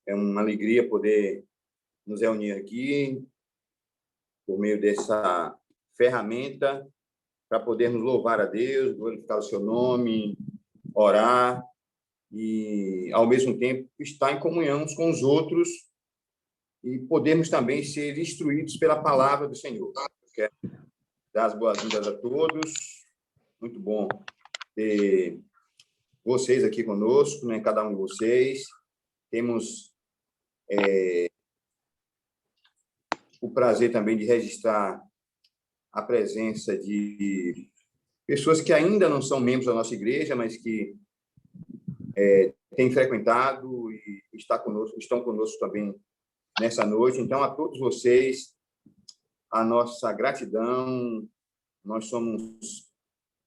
É uma alegria poder nos reunir aqui por meio dessa ferramenta para podermos louvar a Deus, glorificar o seu nome, orar e, ao mesmo tempo, estar em comunhão uns com os outros e podermos também ser instruídos pela palavra do Senhor. Quero dar as boas-vindas a todos. Muito bom ter vocês aqui conosco, né? Cada um de vocês. Temos o prazer também de registrar a presença de pessoas que ainda não são membros da nossa igreja, mas que têm frequentado e estão conosco também nessa noite. Então, a todos vocês, a nossa gratidão. Nós somos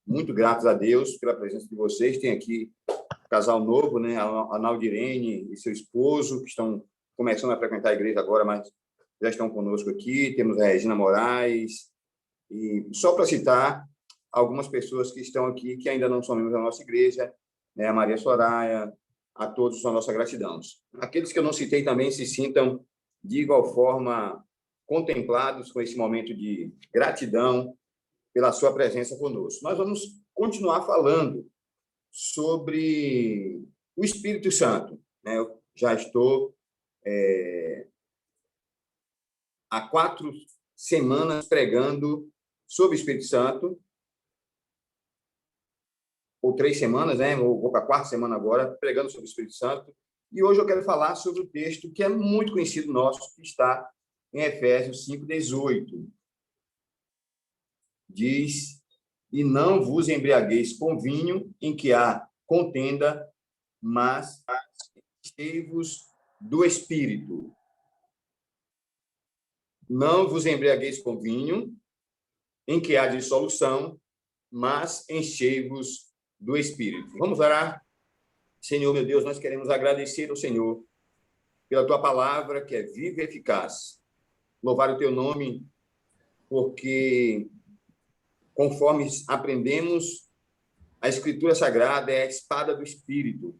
muito gratos a Deus pela presença de vocês. Tem aqui um casal novo, né? A Naldirene e seu esposo, que estão começando a frequentar a igreja agora, mas já estão conosco aqui. Temos a Regina Moraes. E só para citar algumas pessoas que estão aqui, que ainda não são membros da nossa igreja, né? A Maria Soraya, a todos a nossa gratidão. Aqueles que eu não citei também se sintam, de igual forma, contemplados com esse momento de gratidão pela sua presença conosco. Nós vamos continuar falando sobre o Espírito Santo, né? Eu já estou há 4 semanas pregando sobre o Espírito Santo, ou 3 semanas, né? Vou para a 4ª semana agora, pregando sobre o Espírito Santo, e hoje eu quero falar sobre o texto que é muito conhecido nosso, que está em Efésios 5:18. Diz: e não vos embriagueis com vinho em que há contenda, mas enchei-vos do Espírito. Não vos embriagueis com vinho em que há dissolução, mas enchei-vos do Espírito. Vamos orar? Senhor, meu Deus, nós queremos agradecer ao Senhor pela tua palavra, que é viva e eficaz. Louvar o teu nome, porque conforme aprendemos, a Escritura Sagrada é a espada do Espírito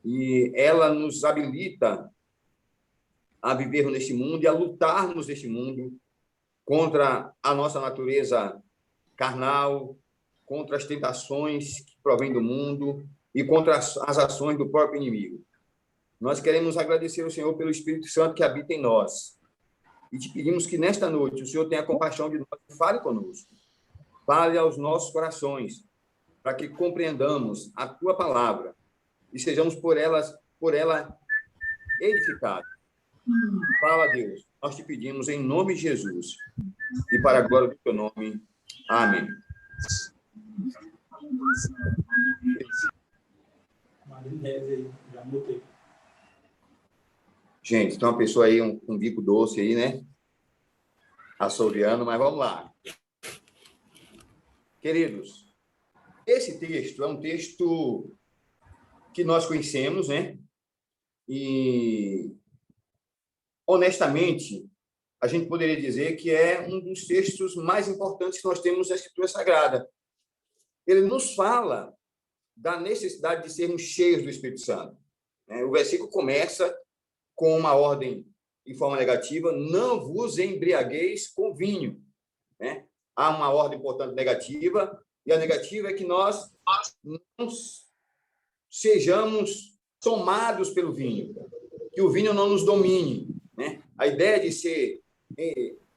e ela nos habilita a viver neste mundo e a lutarmos neste mundo contra a nossa natureza carnal, contra as tentações que provêm do mundo e contra as ações do próprio inimigo. Nós queremos agradecer ao Senhor pelo Espírito Santo que habita em nós e te pedimos que nesta noite o Senhor tenha compaixão de nós e fale conosco. Fale aos nossos corações, para que compreendamos a tua palavra e sejamos por ela edificados. Fala, Deus, nós te pedimos em nome de Jesus e para a glória do teu nome. Amém. Gente, tem uma pessoa aí, um bico doce aí, né? Assoviando, mas vamos lá. Queridos, esse texto é um texto que nós conhecemos, né? E, honestamente, a gente poderia dizer que é um dos textos mais importantes que nós temos na Escritura Sagrada. Ele nos fala da necessidade de sermos cheios do Espírito Santo. O versículo começa com uma ordem em forma negativa: não vos embriagueis com vinho. Há uma ordem, portanto, negativa, e a negativa é que nós não sejamos tomados pelo vinho, que o vinho não nos domine. A ideia de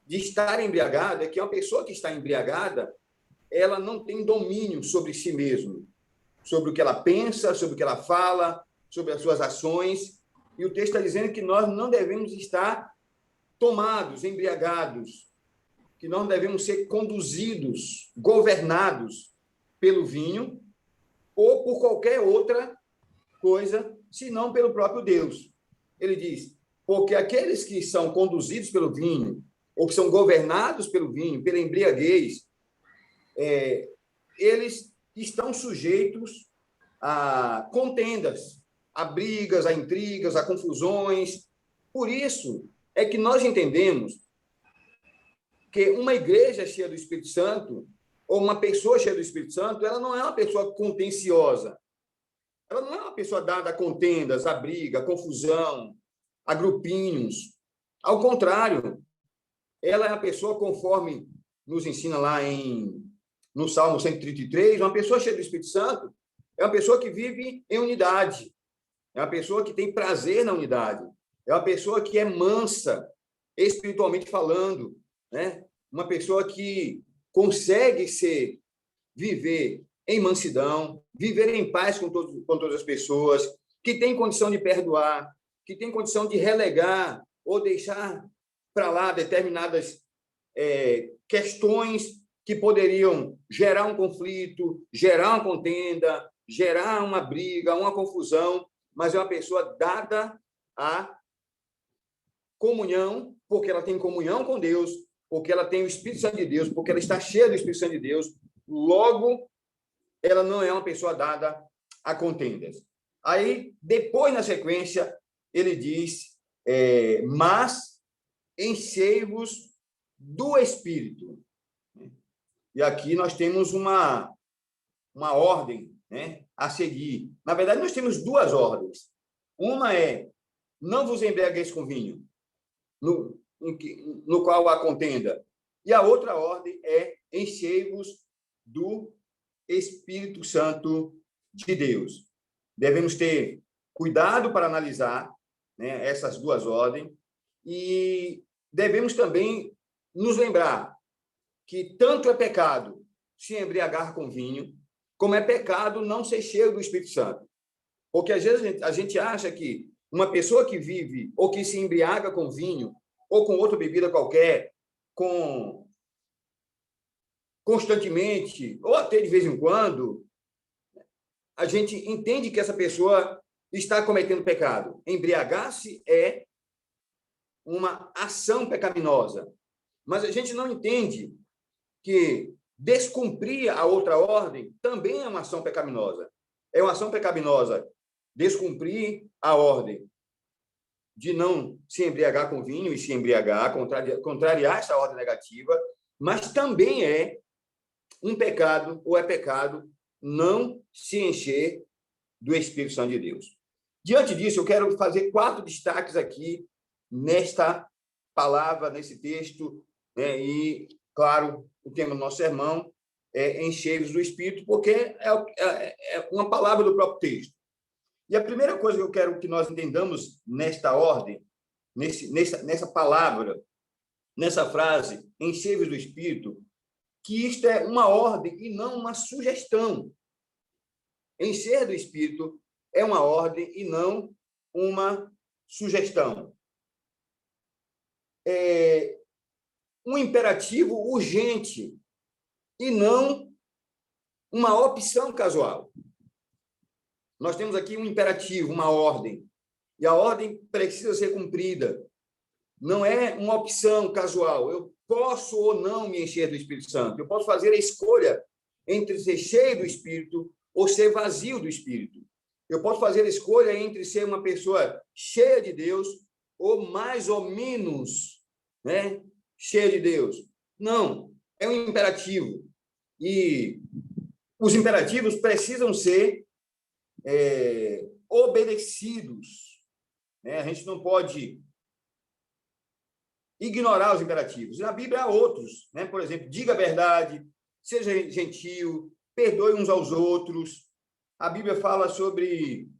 estar embriagado é que uma pessoa que está embriagada, ela não tem domínio sobre si mesma, sobre o que ela pensa, sobre o que ela fala, sobre as suas ações. E o texto está dizendo que nós não devemos estar tomados, embriagados, que nós devemos ser conduzidos, governados pelo vinho ou por qualquer outra coisa, senão pelo próprio Deus. Ele diz: porque aqueles que são conduzidos pelo vinho, ou que são governados pelo vinho, pela embriaguez, eles estão sujeitos a contendas, a brigas, a intrigas, a confusões. Por isso é que nós entendemos que uma igreja cheia do Espírito Santo, ou uma pessoa cheia do Espírito Santo, ela não é uma pessoa contenciosa. ela não é uma pessoa dada a contendas, a briga, a confusão, a grupinhos. Ao contrário, ela é uma pessoa, conforme nos ensina lá no Salmo 133, uma pessoa cheia do Espírito Santo é uma pessoa que vive em unidade, é uma pessoa que tem prazer na unidade, é uma pessoa que é mansa, espiritualmente falando, né? Uma pessoa que consegue viver em mansidão, viver em paz com todas as pessoas, que tem condição de perdoar, que tem condição de relegar ou deixar para lá determinadas questões que poderiam gerar um conflito, gerar uma contenda, gerar uma briga, uma confusão, mas é uma pessoa dada à comunhão, porque ela tem comunhão com Deus, porque ela tem o Espírito Santo de Deus, porque ela está cheia do Espírito Santo de Deus, logo, ela não é uma pessoa dada a contendas. Aí, depois, na sequência, ele diz, mas enchei-vos do Espírito. E aqui nós temos uma ordem, né, a seguir. Na verdade, nós temos duas ordens. Uma é, não vos embriagueis com vinho, no qual há contenda. E a outra ordem é, enchei-vos do Espírito Santo de Deus. Devemos ter cuidado para analisar, né, essas duas ordens e devemos também nos lembrar que tanto é pecado se embriagar com vinho, como é pecado não ser cheio do Espírito Santo. Porque às vezes a gente acha que uma pessoa que vive ou que se embriaga com vinho ou com outra bebida qualquer, constantemente, ou até de vez em quando, a gente entende que essa pessoa está cometendo pecado. Embriagar-se é uma ação pecaminosa. Mas a gente não entende que descumprir a outra ordem também é uma ação pecaminosa. É uma ação pecaminosa descumprir a ordem de não se embriagar com vinho e se embriagar, contrariar essa ordem negativa, mas também é um pecado, ou é pecado, não se encher do Espírito Santo de Deus. Diante disso, eu quero fazer 4 destaques aqui nesta palavra, nesse texto, né? E, claro, o tema do nosso sermão é enchei-vos do Espírito, porque é uma palavra do próprio texto. E a primeira coisa que eu quero que nós entendamos nesta ordem, nessa palavra, nessa frase, enchei-vos do Espírito, que isto é uma ordem e não uma sugestão. Encher do Espírito é uma ordem e não uma sugestão. É um imperativo urgente e não uma opção casual. Nós temos aqui um imperativo, uma ordem, e a ordem precisa ser cumprida. Não é uma opção casual. Eu posso ou não me encher do Espírito Santo. Eu posso fazer a escolha entre ser cheio do Espírito ou ser vazio do Espírito. Eu posso fazer a escolha entre ser uma pessoa cheia de Deus ou mais ou menos, né, cheia de Deus. Não, é um imperativo. E os imperativos precisam ser obedecidos, né? A gente não pode ignorar os imperativos. Na Bíblia há outros, né? Por exemplo, diga a verdade, seja gentil, perdoe uns aos outros. A Bíblia fala sobre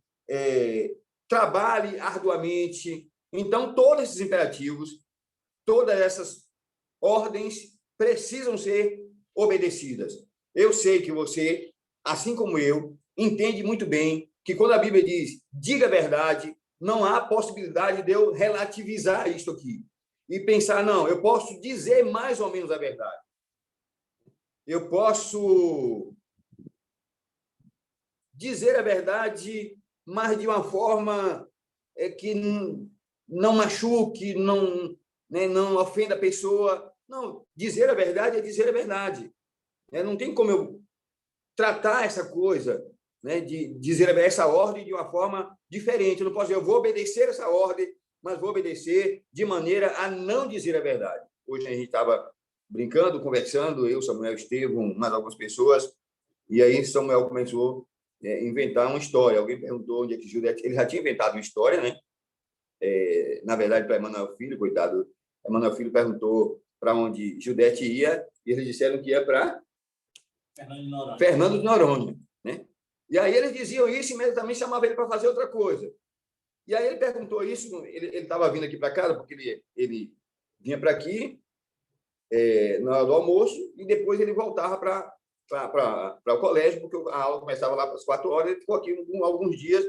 trabalhe arduamente. Então, todos esses imperativos, todas essas ordens precisam ser obedecidas. Eu sei que você, assim como eu, entende muito bem que quando a Bíblia diz diga a verdade, não há possibilidade de eu relativizar isso aqui e pensar, não, eu posso dizer mais ou menos a verdade. Eu posso dizer a verdade, mas de uma forma que não machuque, não ofenda a pessoa. Não, dizer a verdade é dizer a verdade. Não tem como eu tratar essa coisa, né, de dizer essa ordem de uma forma diferente. Eu não posso dizer, eu vou obedecer essa ordem, mas vou obedecer de maneira a não dizer a verdade. Hoje a gente estava brincando, conversando, eu, Samuel, Estevão, mais algumas pessoas, e aí Samuel começou inventar uma história. Alguém perguntou onde é que Judete... Ele já tinha inventado uma história, né? Na verdade, para Emanuel Filho, coitado. Emanuel Filho perguntou para onde Judete ia, e eles disseram que ia para Fernando de Noronha, né? E aí eles diziam isso e imediatamente chamavam ele para fazer outra coisa. E aí ele perguntou isso, ele estava vindo aqui para casa, porque ele vinha para aqui na hora do almoço, e depois ele voltava para o colégio, porque a aula começava lá às 4 horas, ele ficou aqui alguns dias.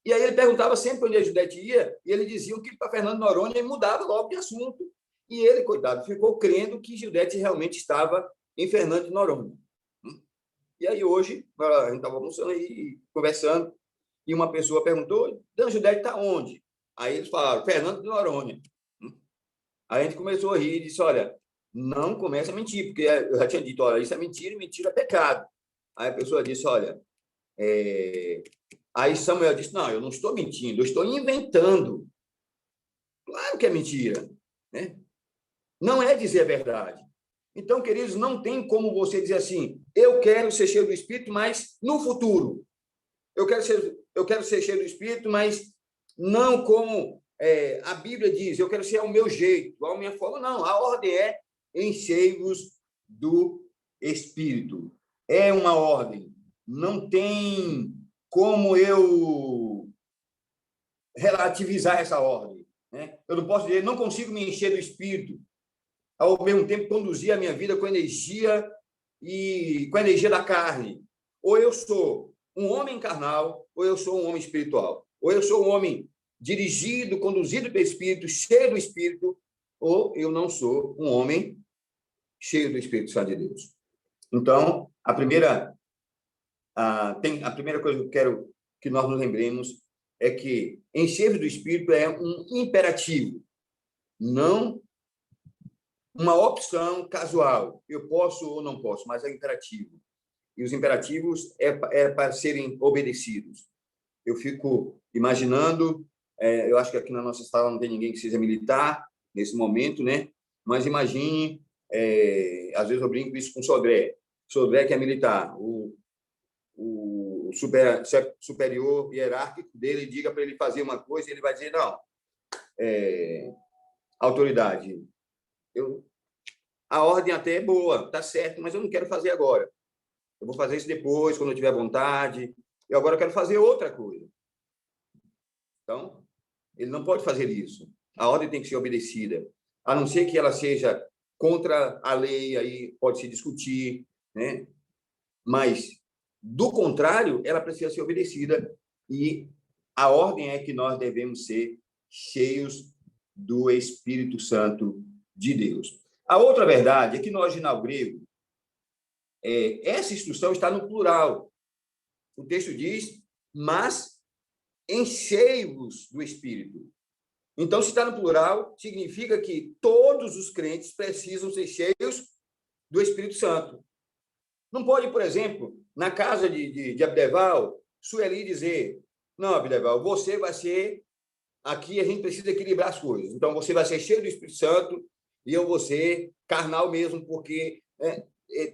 E aí ele perguntava sempre onde a Judete ia, e ele dizia que para Fernando de Noronha, e mudava logo de assunto. E ele, coitado, ficou crendo que Judete realmente estava em Fernando de Noronha. E aí hoje, a gente estava almoçando e conversando, e uma pessoa perguntou, Dan Judete está onde? Aí eles falaram, Fernando de Noronha. Aí a gente começou a rir e disse, olha, não começa a mentir, porque eu já tinha dito, olha, isso é mentira e mentira é pecado. Aí a pessoa disse, olha... Aí Samuel disse, não, eu não estou mentindo, eu estou inventando. Claro que é mentira, né? Não é dizer a verdade. Então, queridos, não tem como você dizer assim, eu quero ser cheio do Espírito, mas no futuro. Eu quero ser cheio do Espírito, mas não como a Bíblia diz, eu quero ser ao meu jeito, à minha forma. Não, a ordem é enchei-vos do Espírito. É uma ordem. Não tem como eu relativizar essa ordem, né? Eu não posso dizer, não consigo me encher do Espírito, ao mesmo tempo conduzir a minha vida com energia e com a energia da carne. Ou eu sou um homem carnal, ou eu sou um homem espiritual. Ou eu sou um homem dirigido, conduzido pelo Espírito, cheio do Espírito, ou eu não sou um homem cheio do Espírito Santo de Deus. Então, a primeira coisa que eu quero que nós nos lembremos é que encher do Espírito é um imperativo, não uma opção casual. Eu posso ou não posso, mas é imperativo. E os imperativos é para serem obedecidos. Eu fico imaginando, eu acho que aqui na nossa sala não tem ninguém que seja militar nesse momento, né? Mas imagine, às vezes eu brinco isso com o Sodré. Sodré que é militar, o superior hierárquico dele diga para ele fazer uma coisa, e ele vai dizer, não, autoridade, a ordem até é boa, está certo, mas eu não quero fazer agora. Eu vou fazer isso depois, quando eu tiver vontade. Eu agora quero fazer outra coisa. Então, ele não pode fazer isso. A ordem tem que ser obedecida, a não ser que ela seja contra a lei, aí pode se discutir, né? Mas, do contrário, ela precisa ser obedecida, e a ordem é que nós devemos ser cheios do Espírito Santo de Deus. A outra verdade é que no original grego, essa instrução está no plural. O texto diz, mas enchei-vos do Espírito. Então, se está no plural, significa que todos os crentes precisam ser cheios do Espírito Santo. Não pode, por exemplo, na casa de Abdeval, Sueli dizer, não, Abdeval, você vai ser... Aqui a gente precisa equilibrar as coisas. Então, você vai ser cheio do Espírito Santo e eu vou ser carnal mesmo, porque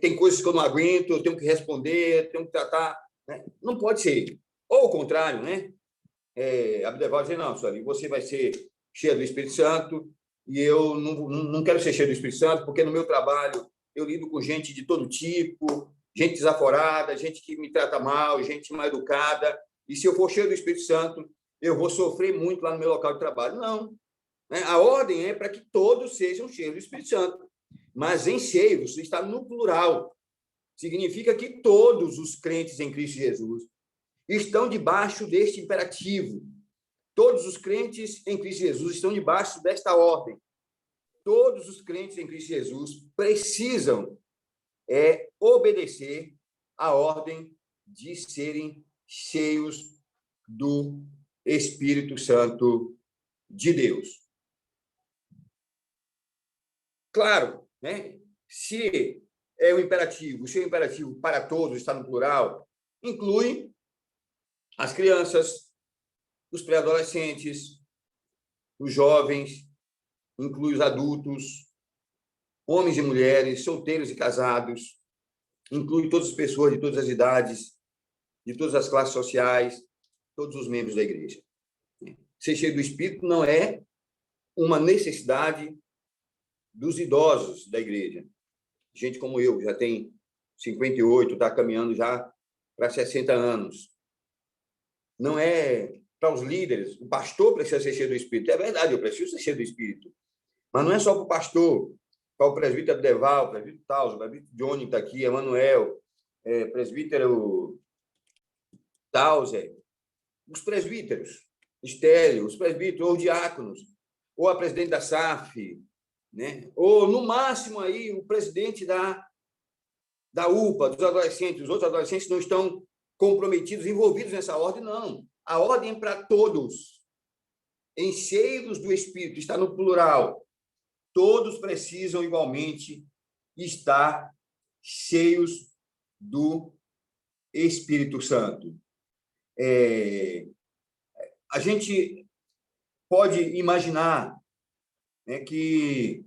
tem coisas que eu não aguento, eu tenho que responder, tenho que tratar. Né? Não pode ser. Ou o contrário, né? Abdeval dizer, não, Sueli, você vai ser cheio do Espírito Santo e eu não quero ser cheio do Espírito Santo, porque no meu trabalho eu lido com gente de todo tipo, gente desaforada, gente que me trata mal, gente mal educada, e se eu for cheio do Espírito Santo, eu vou sofrer muito lá no meu local de trabalho. Não. Né? A ordem é para que todos sejam cheios do Espírito Santo. Mas enchei-vos está no plural. Significa que todos os crentes em Cristo Jesus estão debaixo deste imperativo. Todos os crentes em Cristo Jesus estão debaixo desta ordem. Todos os crentes em Cristo Jesus precisam obedecer à ordem de serem cheios do Espírito Santo de Deus. Claro, né? Se é o imperativo, se é o imperativo para todos, está no plural, inclui as crianças, os pré-adolescentes, os jovens, inclui os adultos, homens e mulheres, solteiros e casados, inclui todas as pessoas de todas as idades, de todas as classes sociais, todos os membros da igreja. Ser cheio do Espírito não é uma necessidade dos idosos da igreja. Gente como eu, já tem 58, está caminhando já para 60 anos. Não é para os líderes. O pastor precisa ser cheio do Espírito. É verdade, eu preciso ser cheio do Espírito. Mas não é só para o pastor, para o presbítero Deval, o presbítero Taus, o presbítero Johnny está aqui, Emanuel, presbítero Tauser, os presbíteros, Estélio, os presbíteros, ou diáconos, ou a presidente da SAF, né? Ou, no máximo, aí, o presidente da UPA, dos adolescentes. Os outros adolescentes não estão comprometidos, envolvidos nessa ordem, não. A ordem é para todos, encheios do Espírito, está no plural. Todos precisam, igualmente, estar cheios do Espírito Santo. A gente pode imaginar, né, que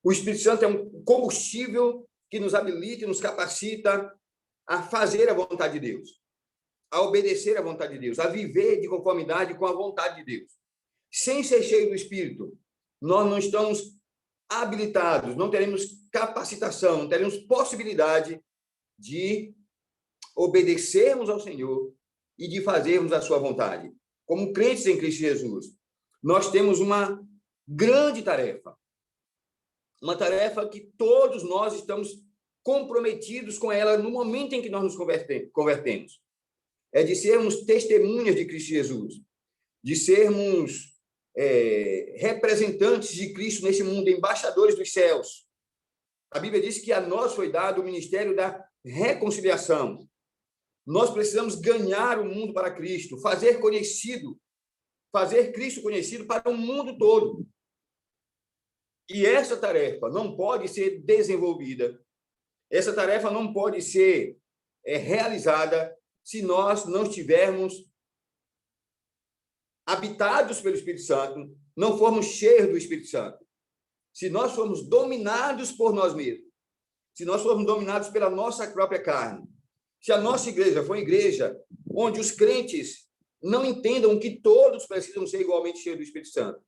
o Espírito Santo é um combustível que nos habilita, nos capacita a fazer a vontade de Deus, a obedecer à vontade de Deus, a viver de conformidade com a vontade de Deus. Sem ser cheio do Espírito, nós não estamos habilitados, não teremos capacitação, não teremos possibilidade de obedecermos ao Senhor e de fazermos a sua vontade. Como crentes em Cristo Jesus, nós temos uma grande tarefa, uma tarefa que todos nós estamos comprometidos com ela no momento em que nós nos convertemos. É de sermos testemunhas de Cristo Jesus, de sermos representantes de Cristo nesse mundo, embaixadores dos céus. A Bíblia diz que a nós foi dado o ministério da reconciliação. Nós precisamos ganhar o mundo para Cristo, fazer Cristo conhecido para o mundo todo. E essa tarefa não pode ser desenvolvida, essa tarefa não pode ser realizada se nós não estivermos habitados pelo Espírito Santo, não formos cheios do Espírito Santo. Se nós formos dominados por nós mesmos, se nós formos dominados pela nossa própria carne, se a nossa igreja for uma igreja onde os crentes não entendam que todos precisam ser igualmente cheios do Espírito Santo,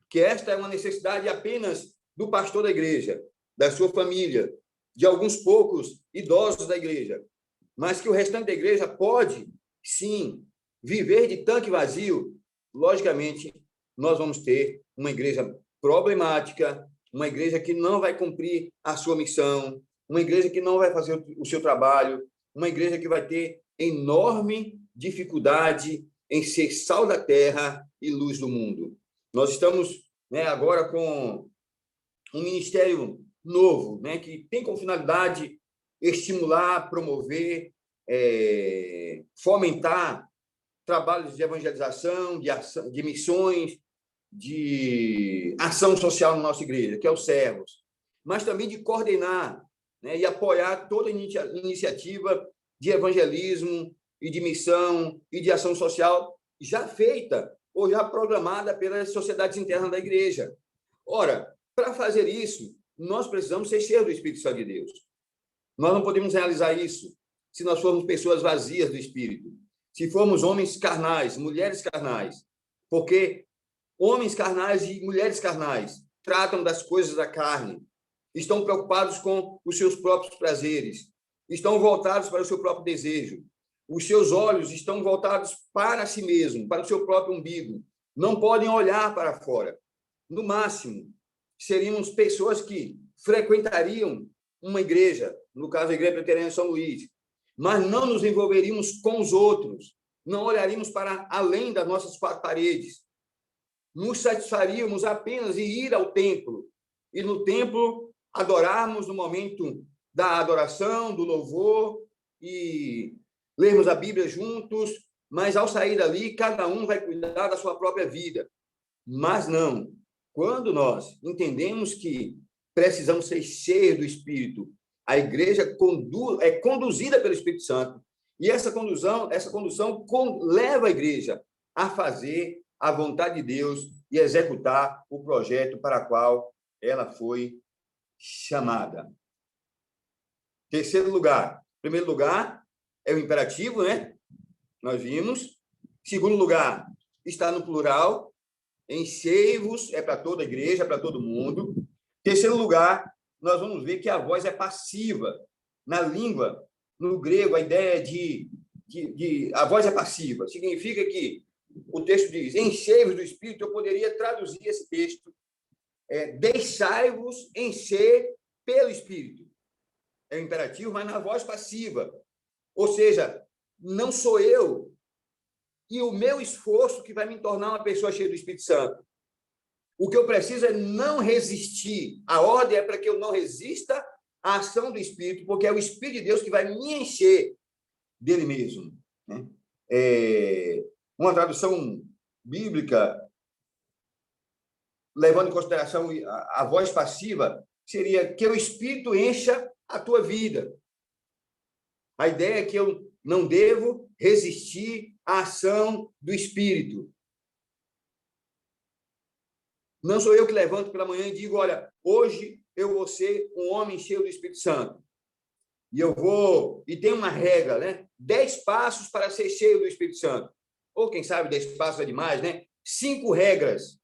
que esta é uma necessidade apenas do pastor da igreja, da sua família, de alguns poucos idosos da igreja, mas que o restante da igreja pode, sim, viver de tanque vazio, logicamente, nós vamos ter uma igreja problemática, uma igreja que não vai cumprir a sua missão, uma igreja que não vai fazer o seu trabalho, uma igreja que vai ter enorme dificuldade em ser sal da terra e luz do mundo. Nós estamos, né, agora com um ministério novo, né, que tem como finalidade estimular, promover, fomentar trabalhos de evangelização, de missões, de ação social na nossa igreja, que é o Servos, mas também de coordenar, né, e apoiar toda iniciativa de evangelismo e de missão e de ação social já feita ou já programada pelas sociedades internas da igreja. Ora, para fazer isso, nós precisamos ser cheios do Espírito Santo de Deus. Nós não podemos realizar isso se nós formos pessoas vazias do Espírito, se formos homens carnais, mulheres carnais, porque homens carnais e mulheres carnais tratam das coisas da carne, estão preocupados com os seus próprios prazeres, estão voltados para o seu próprio desejo, os seus olhos estão voltados para si mesmo, para o seu próprio umbigo, não podem olhar para fora. No máximo, seríamos pessoas que frequentariam uma igreja, no caso a Igreja Presbiteriana de São Luís, mas não nos envolveríamos com os outros, não olharíamos para além das nossas quatro paredes, nos satisfaríamos apenas em ir ao templo, e no templo adorarmos no momento da adoração, do louvor, e lermos a Bíblia juntos, mas ao sair dali, cada um vai cuidar da sua própria vida. Mas não, quando nós entendemos que precisamos ser cheios do Espírito, a igreja é conduzida pelo Espírito Santo, e essa condução leva a igreja a fazer a vontade de Deus e executar o projeto para o qual ela foi chamada. Terceiro lugar. Em primeiro lugar, é o imperativo, né? Nós vimos. Segundo lugar, está no plural. Enchei-vos é para toda a igreja, para todo mundo. Terceiro lugar, nós vamos ver que a voz é passiva. Na língua, no grego, a ideia a voz é passiva. Significa que o texto diz, enchei-vos do Espírito. Eu poderia traduzir esse texto, deixai-vos encher pelo Espírito. É o imperativo, mas na voz passiva. Ou seja, não sou eu e o meu esforço que vai me tornar uma pessoa cheia do Espírito Santo. O que eu preciso é não resistir. A ordem é para que eu não resista à ação do Espírito, porque é o Espírito de Deus que vai me encher dele mesmo. Uma tradução bíblica, levando em consideração a voz passiva, seria que o Espírito encha a tua vida. A ideia é que eu não devo resistir à ação do Espírito. Não sou eu que levanto pela manhã e digo, olha, hoje eu vou ser um homem cheio do Espírito Santo. E tem uma regra, né? 10 passos para ser cheio do Espírito Santo. Ou, quem sabe, 10 passos é demais, né? 5 regras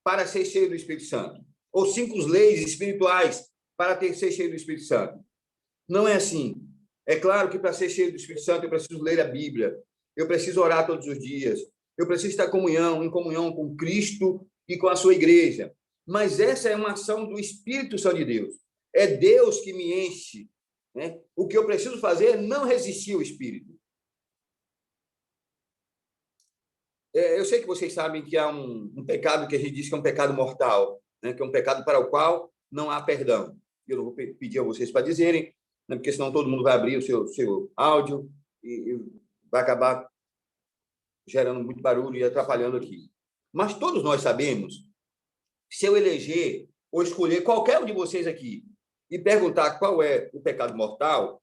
para ser cheio do Espírito Santo. Ou 5 leis espirituais para ser cheio do Espírito Santo. Não é assim. É claro que para ser cheio do Espírito Santo eu preciso ler a Bíblia. Eu preciso orar todos os dias. Eu preciso estar em comunhão com Cristo e com a sua igreja. Mas essa é uma ação do Espírito Santo de Deus. É Deus que me enche. Né? O que eu preciso fazer é não resistir ao Espírito. Eu sei que vocês sabem que há um pecado que a gente diz que é um pecado mortal, né? Que é um pecado para o qual não há perdão. Eu não vou pedir a vocês para dizerem, né? Porque senão todo mundo vai abrir o seu áudio e vai acabar gerando muito barulho e atrapalhando aqui. Mas todos nós sabemos, se eu eleger ou escolher qualquer um de vocês aqui e perguntar qual é o pecado mortal,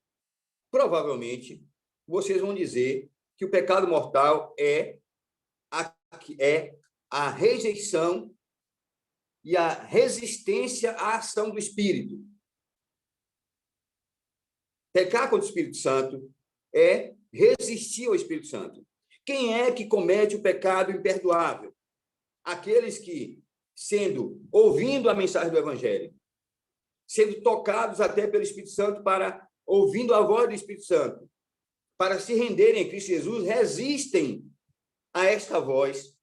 provavelmente vocês vão dizer que o pecado mortal é a rejeição e a resistência à ação do Espírito. Pecar contra o Espírito Santo é resistir ao Espírito Santo. Quem é que comete o pecado imperdoável? Aqueles que, ouvindo a mensagem do Evangelho, sendo tocados até pelo Espírito Santo, ouvindo a voz do Espírito Santo, para se renderem a Cristo Jesus, resistem a esta voz,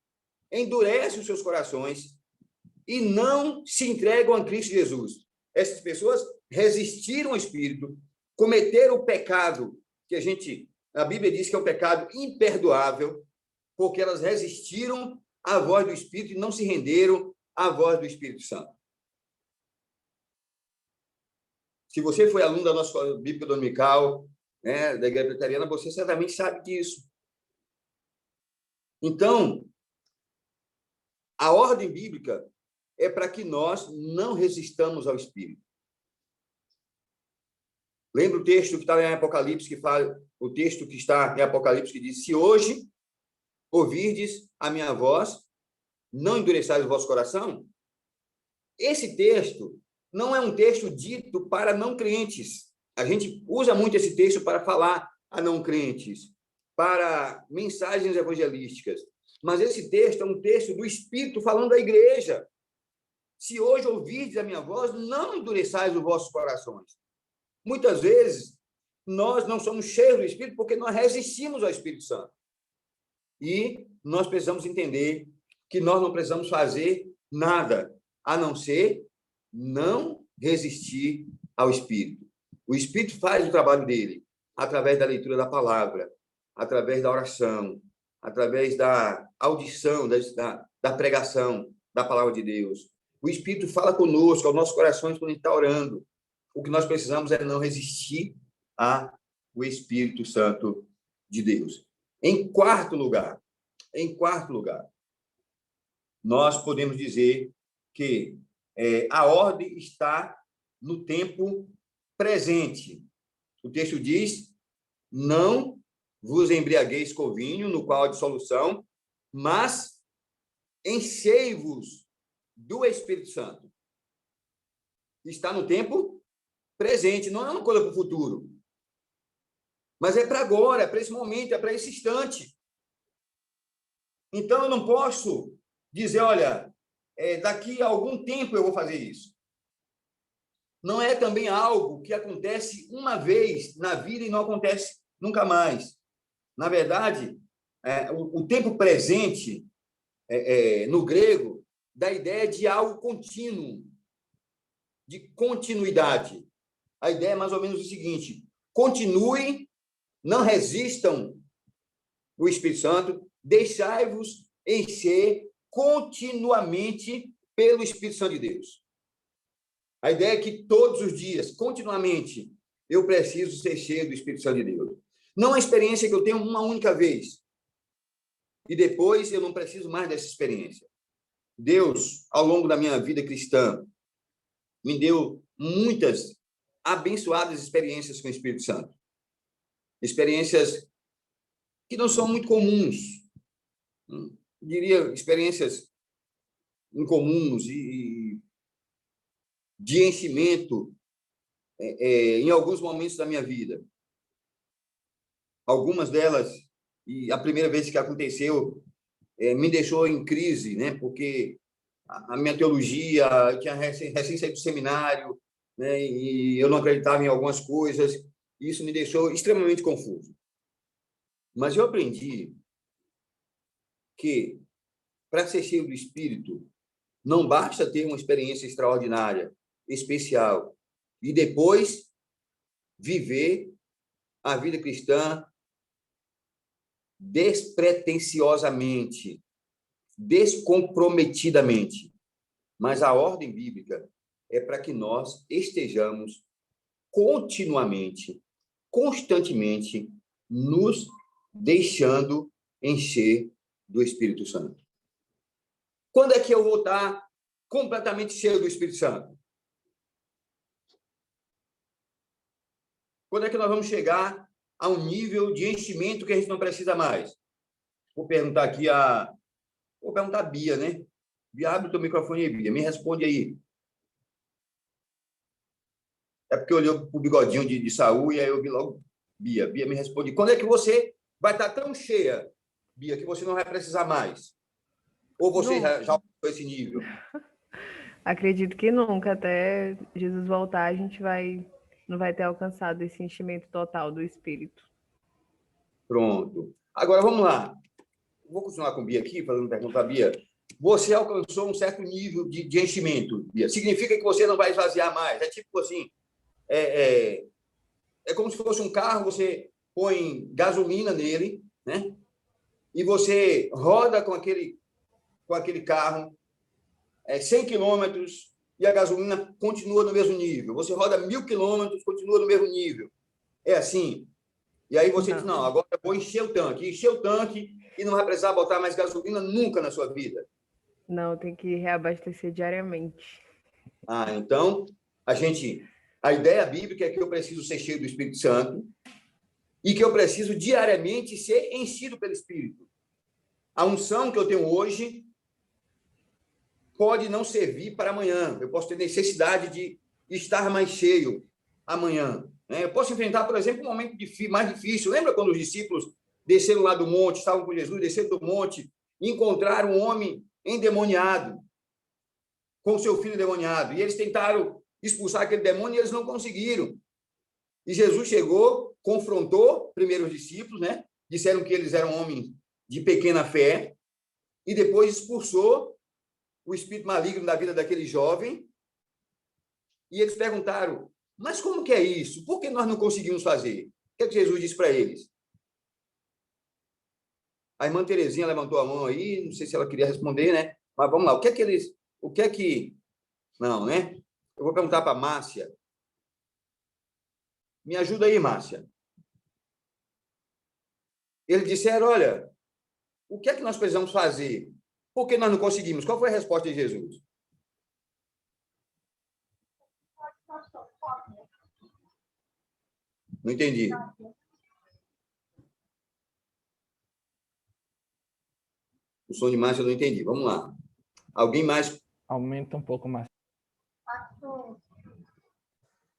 endurecem os seus corações e não se entregam a Cristo Jesus. Essas pessoas resistiram ao Espírito, cometeram o pecado que a Bíblia diz que é um pecado imperdoável, porque elas resistiram à voz do Espírito e não se renderam à voz do Espírito Santo. Se você foi aluno da nossa escola bíblica dominical, né, da Igreja Presbiteriana, você certamente sabe disso. Então, a ordem bíblica é para que nós não resistamos ao Espírito. Lembra o texto que está em Apocalipse, o texto que está em Apocalipse que diz, se hoje ouvirdes a minha voz, não endureçais o vosso coração? Esse texto não é um texto dito para não crentes. A gente usa muito esse texto para falar a não crentes, para mensagens evangelísticas. Mas esse texto é um texto do Espírito falando à igreja. Se hoje ouvirdes a minha voz, não endureçais os vossos corações. Muitas vezes, nós não somos cheios do Espírito porque nós resistimos ao Espírito Santo. E nós precisamos entender que nós não precisamos fazer nada, a não ser não resistir ao Espírito. O Espírito faz o trabalho dele através da leitura da palavra, através da oração, através da audição, da pregação da palavra de Deus. O Espírito fala conosco, aos nossos corações, quando a gente está orando. O que nós precisamos é não resistir ao Espírito Santo de Deus. Em quarto lugar, nós podemos dizer que a ordem está no tempo presente. O texto diz, não vos embriagueis com vinho, no qual há dissolução, mas enchei-vos do Espírito Santo. Está no tempo presente, não é uma coisa para o futuro. Mas é para agora, é para esse momento, é para esse instante. Então, eu não posso dizer, olha, daqui a algum tempo eu vou fazer isso. Não é também algo que acontece uma vez na vida e não acontece nunca mais. Na verdade, o tempo presente, no grego, dá a ideia de algo contínuo, de continuidade. A ideia é mais ou menos o seguinte: continue, não resistam o Espírito Santo, deixai-vos encher continuamente pelo Espírito Santo de Deus. A ideia é que todos os dias, continuamente, eu preciso ser cheio do Espírito Santo de Deus. Não é uma experiência que eu tenho uma única vez. E depois eu não preciso mais dessa experiência. Deus, ao longo da minha vida cristã, me deu muitas abençoadas experiências com o Espírito Santo. Experiências que não são muito comuns. Eu diria experiências incomuns e de enchimento em alguns momentos da minha vida. Algumas delas, e a primeira vez que aconteceu, me deixou em crise, né? Porque a minha teologia, eu tinha recém saído do seminário, né? E eu não acreditava em algumas coisas, e isso me deixou extremamente confuso. Mas eu aprendi que, para ser cheio do Espírito, não basta ter uma experiência extraordinária, especial, e depois viver a vida cristã despretensiosamente, descomprometidamente. Mas a ordem bíblica é para que nós estejamos continuamente, constantemente, nos deixando encher do Espírito Santo. Quando é que eu vou estar completamente cheio do Espírito Santo? Quando é que nós vamos chegar a um nível de enchimento que a gente não precisa mais? Vou perguntar aqui Vou perguntar a Bia, né? Bia, abre o teu microfone aí, Bia. Me responde aí. É porque eu olhei o bigodinho de Saul e aí eu vi logo Bia. Bia, me responde. Quando é que você vai estar tão cheia, Bia, que você não vai precisar mais? Ou você já alcançou esse nível? Acredito que nunca, até Jesus voltar, a gente não vai ter alcançado esse enchimento total do Espírito. Pronto. Agora, vamos lá. Vou continuar com a Bia aqui, fazendo pergunta a Bia. Você alcançou um certo nível de enchimento, Bia. Significa que você não vai esvaziar mais. É tipo assim, é como se fosse um carro, você põe gasolina nele, né? E você roda com aquele carro 100 quilômetros e a gasolina continua no mesmo nível. Você roda 1.000 quilômetros, continua no mesmo nível. É assim. E aí você diz, não, agora eu vou encher o tanque. Encher o tanque e não vai precisar botar mais gasolina nunca na sua vida. Não, tem que reabastecer diariamente. Então, a ideia bíblica é que eu preciso ser cheio do Espírito Santo e que eu preciso diariamente ser enchido pelo Espírito. A unção que eu tenho hoje pode não servir para amanhã. Eu posso ter necessidade de estar mais cheio amanhã. Eu posso enfrentar, por exemplo, um momento mais difícil. Lembra quando os discípulos desceram lá do monte, estavam com Jesus, desceram do monte, e encontraram um homem endemoniado, com seu filho endemoniado, e eles tentaram expulsar aquele demônio e eles não conseguiram. E Jesus chegou, confrontou primeiro os discípulos, né? Disseram que eles eram homens de pequena fé, e depois expulsou o espírito maligno da vida daquele jovem, e eles perguntaram, mas como que é isso? Por que nós não conseguimos fazer? O que é que Jesus disse para eles? A irmã Terezinha levantou a mão aí, não sei se ela queria responder, né? Mas vamos lá, o que é que... Não, né? Eu vou perguntar para a Márcia. Me ajuda aí, Márcia. Eles disseram, olha, o que é que nós precisamos fazer? Por que nós não conseguimos? Qual foi a resposta de Jesus? Não entendi. O som de Márcia eu não entendi. Vamos lá. Alguém mais? Aumenta um pouco mais.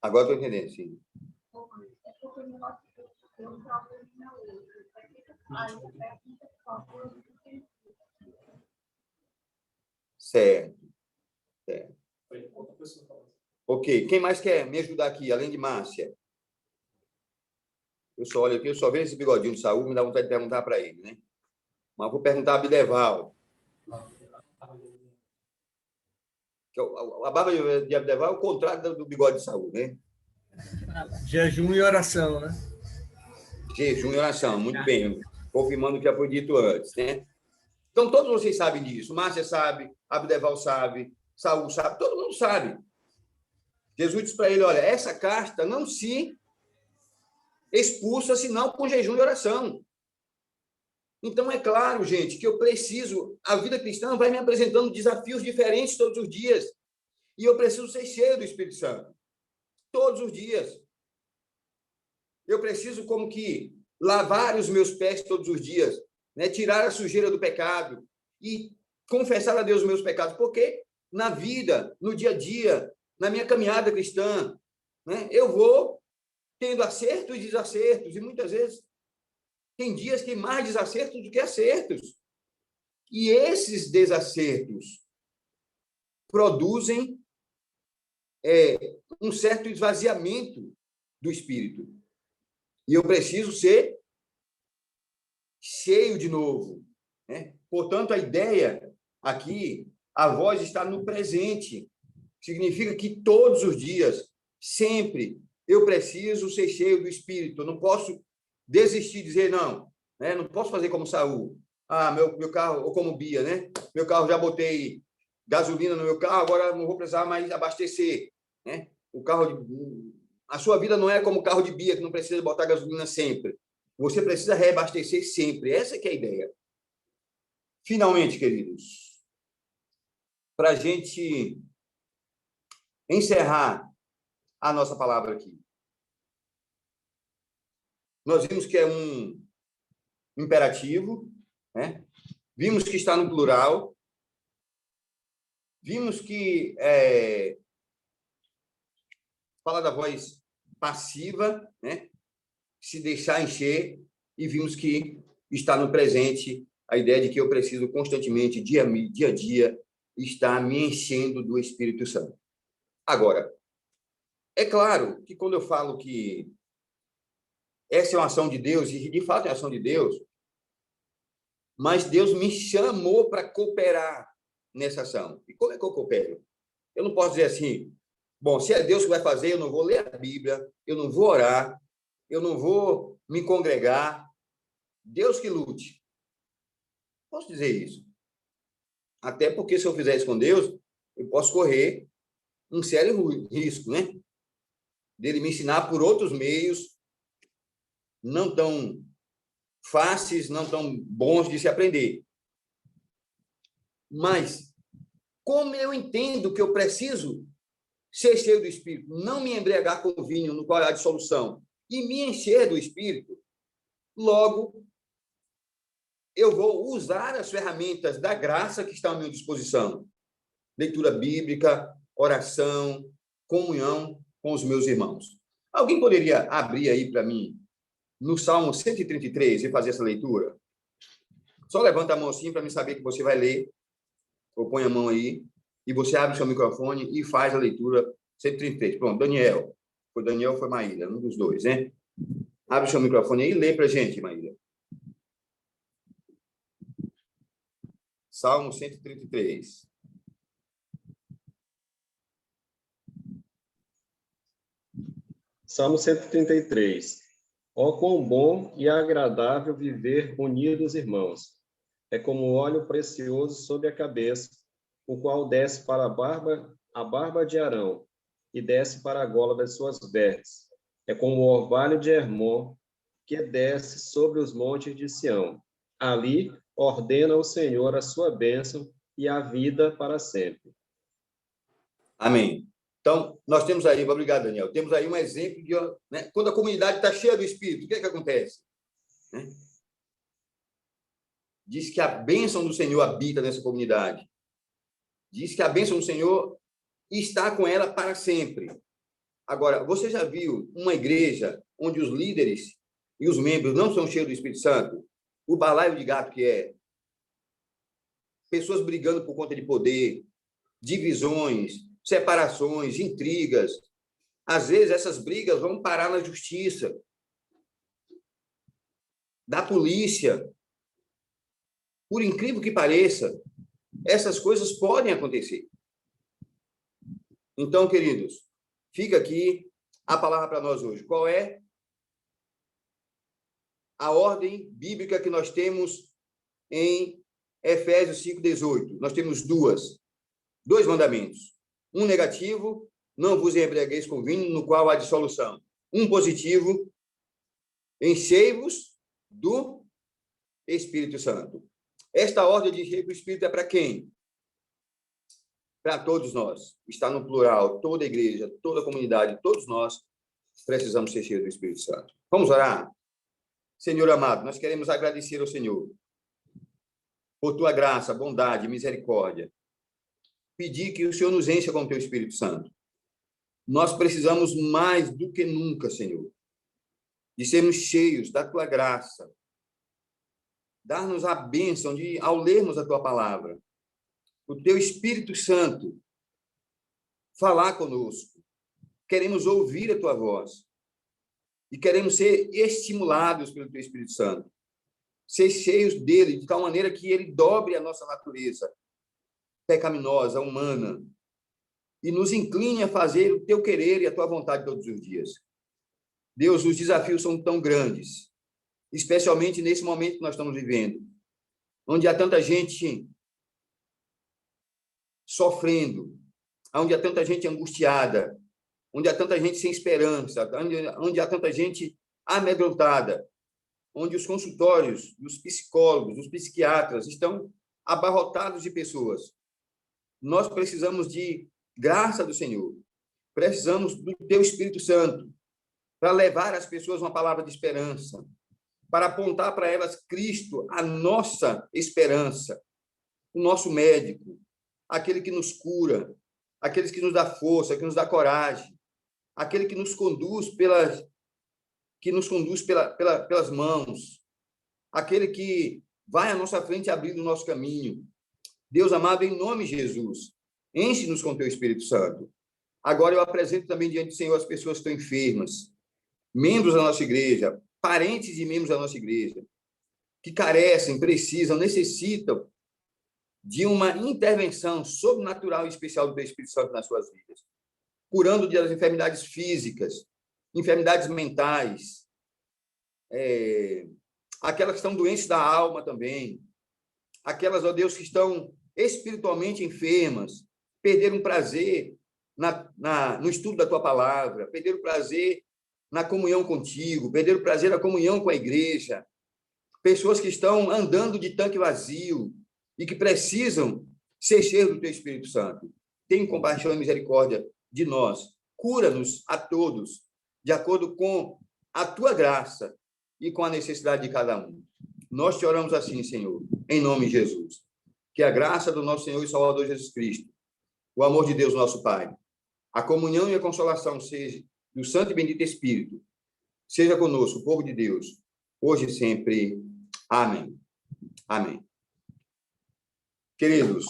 Agora estou entendendo, sim. Certo. Ok. Quem mais quer me ajudar aqui, além de Márcia? Eu só olho aqui, eu só vejo esse bigodinho de Saúl, me dá vontade de perguntar para ele, né? Mas vou perguntar a Abdeval. A barba de Abdeval é o contrário do bigode de Saúl, né? Jejum e oração, né? Jejum e oração, muito bem. Confirmando o que já foi dito antes, né? Então, todos vocês sabem disso. Márcia sabe, Abdeval sabe, Saúl sabe, todo mundo sabe. Jesus disse para ele, olha, essa casta não se expulsa senão com jejum e oração. Então, é claro, gente, que eu preciso... A vida cristã vai me apresentando desafios diferentes todos os dias. E eu preciso ser cheio do Espírito Santo. Todos os dias. Eu preciso como que lavar os meus pés todos os dias, né? Tirar a sujeira do pecado e confessar a Deus os meus pecados. Porque na vida, no dia a dia, na minha caminhada cristã, né? Eu vou tendo acertos e desacertos. E muitas vezes tem dias que tem mais desacertos do que acertos. E esses desacertos produzem um certo esvaziamento do espírito. E eu preciso ser cheio de novo, né? Portanto, a ideia aqui, a voz está no presente. Significa que todos os dias, sempre, eu preciso ser cheio do espírito. Eu não posso desistir de dizer não, né? Não posso fazer como Saúl. Meu carro, ou como Bia, né? Meu carro, já botei gasolina no meu carro, agora não vou precisar mais abastecer, né? A sua vida não é como o carro de Bia, que não precisa botar gasolina sempre. Você precisa reabastecer sempre. Essa que é a ideia. Finalmente, queridos, para a gente encerrar a nossa palavra aqui, nós vimos que é um imperativo, né? Vimos que está no plural, vimos que fala da voz passiva, né? Se deixar encher, e vimos que está no presente a ideia de que eu preciso constantemente, dia a dia, estar me enchendo do Espírito Santo. Agora, é claro que quando eu falo que essa é uma ação de Deus, e de fato é uma ação de Deus, mas Deus me chamou para cooperar nessa ação. E como é que eu coopero? Eu não posso dizer assim, bom, se é Deus que vai fazer, eu não vou ler a Bíblia, eu não vou orar, eu não vou me congregar. Deus que lute. Posso dizer isso. Até porque, se eu fizer isso com Deus, eu posso correr um sério risco, né? Dele me ensinar por outros meios não tão fáceis, não tão bons de se aprender. Mas, como eu entendo que eu preciso ser cheio do Espírito, não me embriagar com o vinho no qual há dissolução, e me encher do Espírito, logo eu vou usar as ferramentas da graça que estão à minha disposição. Leitura bíblica, oração, comunhão com os meus irmãos. Alguém poderia abrir aí para mim no Salmo 133 e fazer essa leitura? Só levanta a mão assim para me saber que você vai ler, ou põe a mão aí, e você abre o seu microfone e faz a leitura 133. Pronto, Daniel. Foi Daniel ou foi Maíra? Um dos dois, né? Abre o seu microfone aí e lê para a gente, Maíra. Salmo 133. Salmo 133. Ó, quão bom e agradável viver unidos, irmãos. É como óleo precioso sobre a cabeça, o qual desce para a barba de Arão, e desce para a gola das suas vestes. É como o orvalho de Hermon, que desce sobre os montes de Sião. Ali ordena o Senhor a sua bênção e a vida para sempre. Amém. Então, nós temos aí, obrigado, Daniel, temos aí um exemplo de, né, quando a comunidade está cheia do Espírito, o que é que acontece? Né? Diz que a bênção do Senhor habita nessa comunidade. Diz que a bênção do Senhor está com ela para sempre. Agora, você já viu uma igreja onde os líderes e os membros não são cheios do Espírito Santo, o balaio de gato que é, pessoas brigando por conta de poder, divisões, separações, intrigas. Às vezes, essas brigas vão parar na justiça, da polícia. Por incrível que pareça, essas coisas podem acontecer. Então, queridos, fica aqui a palavra para nós hoje. Qual é a ordem bíblica que nós temos em Efésios 5:18? Nós temos dois mandamentos. Um negativo, não vos embriagueis com vinho, no qual há dissolução. Um positivo, enchei-vos do Espírito Santo. Esta ordem de encher do Espírito é para quem? Para todos nós. Está no plural, toda a igreja, toda a comunidade, todos nós precisamos ser cheios do Espírito Santo. Vamos orar? Senhor amado, nós queremos agradecer ao Senhor por tua graça, bondade, misericórdia. Pedir que o Senhor nos encha com o teu Espírito Santo. Nós precisamos mais do que nunca, Senhor, de sermos cheios da tua graça. Dar-nos a bênção de, ao lermos a tua palavra, o teu Espírito Santo falar conosco. Queremos ouvir a tua voz. E queremos ser estimulados pelo teu Espírito Santo. Ser cheios dele, de tal maneira que ele dobre a nossa natureza pecaminosa, humana, e nos incline a fazer o teu querer e a tua vontade todos os dias. Deus, os desafios são tão grandes, especialmente nesse momento que nós estamos vivendo, onde há tanta gente sofrendo, onde há tanta gente angustiada, onde há tanta gente sem esperança, onde há tanta gente amedrontada, onde os consultórios dos psicólogos, dos psiquiatras estão abarrotados de pessoas. Nós precisamos de graça do Senhor. Precisamos do teu Espírito Santo para levar às pessoas uma palavra de esperança, para apontar para elas Cristo, a nossa esperança, o nosso médico, aquele que nos cura, aquele que nos dá força, que nos dá coragem, aquele que nos conduz pelas mãos, aquele que vai à nossa frente abrindo o nosso caminho. Deus amado, em nome de Jesus, enche-nos com teu Espírito Santo. Agora eu apresento também diante do Senhor as pessoas que estão enfermas, membros da nossa igreja, parentes de membros da nossa igreja, que carecem, precisam, necessitam de uma intervenção sobrenatural e especial do teu Espírito Santo nas suas vidas, curando das enfermidades físicas, enfermidades mentais, aquelas que estão doentes da alma também, aquelas, ó Deus, que estão espiritualmente enfermas, perderam prazer no estudo da tua palavra, perderam prazer na comunhão contigo, perderam prazer na comunhão com a igreja, pessoas que estão andando de tanque vazio e que precisam ser cheios do teu Espírito Santo. Tem compaixão e misericórdia de nós. Cura-nos a todos, de acordo com a tua graça e com a necessidade de cada um. Nós te oramos assim, Senhor, em nome de Jesus. Que a graça do nosso Senhor e Salvador Jesus Cristo, o amor de Deus, nosso Pai, a comunhão e a consolação seja do Santo e Bendito Espírito, seja conosco, o povo de Deus, hoje e sempre. Amém. Amém. Queridos,